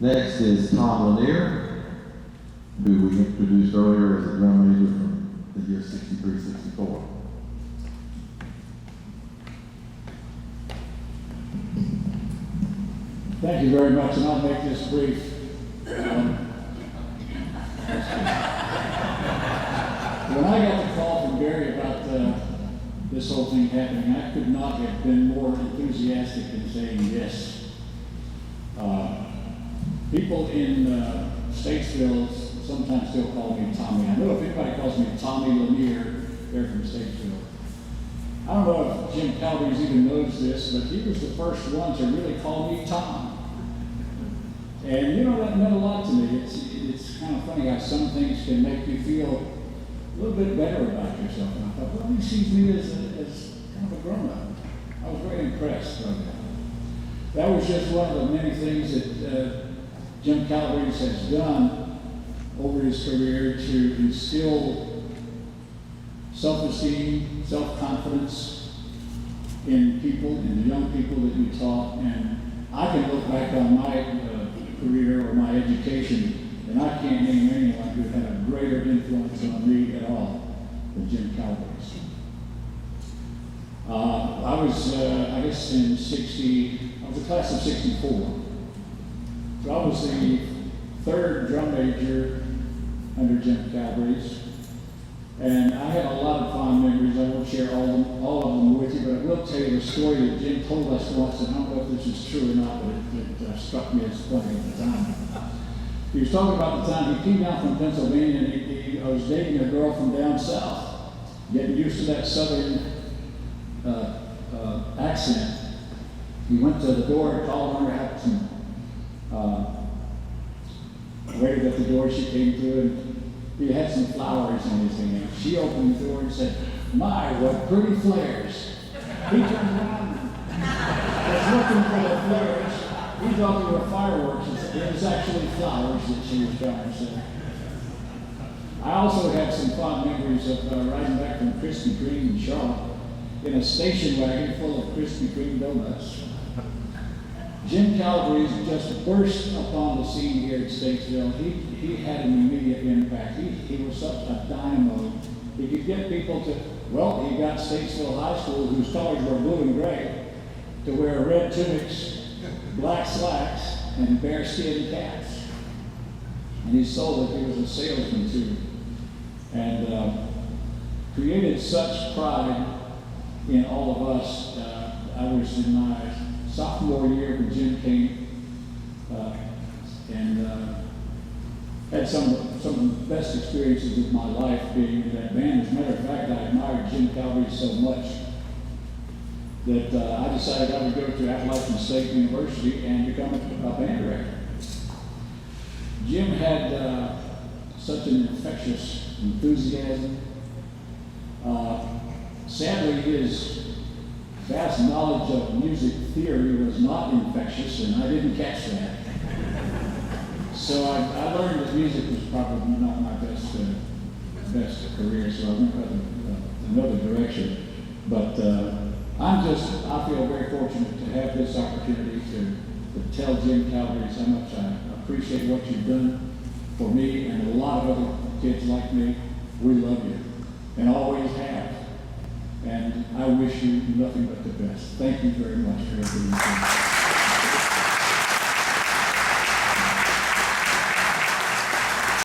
Next is Tom Lanier, who we introduced earlier as a drum major from the year 63-64. Thank you very much, and I'll make this brief. When I got the call from Barry about this whole thing happening, I could not have been more enthusiastic in saying yes. People in Statesville sometimes still call me Tommy. I know if anybody calls me Tommy Lanier, they're from Statesville. I don't know if Jim Calabrese even knows this, but he was the first one to really call me Tom. And you know, that meant a lot to me. It's kind of funny how some things can make you feel a little bit better about yourself. And I thought, well, he sees me as kind of a grown-up. I was very impressed by that. That was just one of the many things that Jim Calabrese has done over his career to instill self-esteem, self-confidence in people, in the young people that you taught. And I can look back on my career or my education, and I can't name anyone who had a greater influence on me at all than Jim Calabrese. I was, I guess in I was a class of 64. So I was the third drum major under Jim Calabrese. And I have a lot of fond memories. I won't share all of them with you, but I will tell you the story that Jim told us once, and I don't know if this is true or not, but it struck me as funny at the time. He was talking about the time he came down from Pennsylvania, and he was dating a girl from down south, getting used to that southern accent. He went to the door and called on her, had some waited at the door. She came through, and he had some flowers in his hand. She opened the door and said, "My, what pretty flares." He turned around and was looking for the flares. He thought they were fireworks. It was actually flowers that she was trying to say. I also have some fond memories of riding back from Krispy Kreme in Charlotte in a station wagon full of Krispy Kreme donuts. Jim Calabrese just burst upon the scene here at Statesville. He had an immediate impact. He was such a dynamo. He could get people to, well, he got Statesville High School, whose colors were blue and gray, to wear red tunics, black slacks, and bearskin caps. And he sold it. He was a salesman too. And created such pride in all of us. I was in my sophomore year when Jim came, and had some of the best experiences of my life being in that band. As a matter of fact, I admired Jim Calabrese so much that I decided I would go to Appalachian State University and become a band director. Jim had such an infectious enthusiasm. Sadly, his vast knowledge of music theory was not infectious, and I didn't catch that. So I learned that music was probably not my best career, so I went another direction. But I feel very fortunate to have this opportunity to tell Jim Calabrese how much I appreciate what you've done for me and a lot of other kids like me. We love you, and always have. And I wish you nothing but the best. Thank you very much for everything.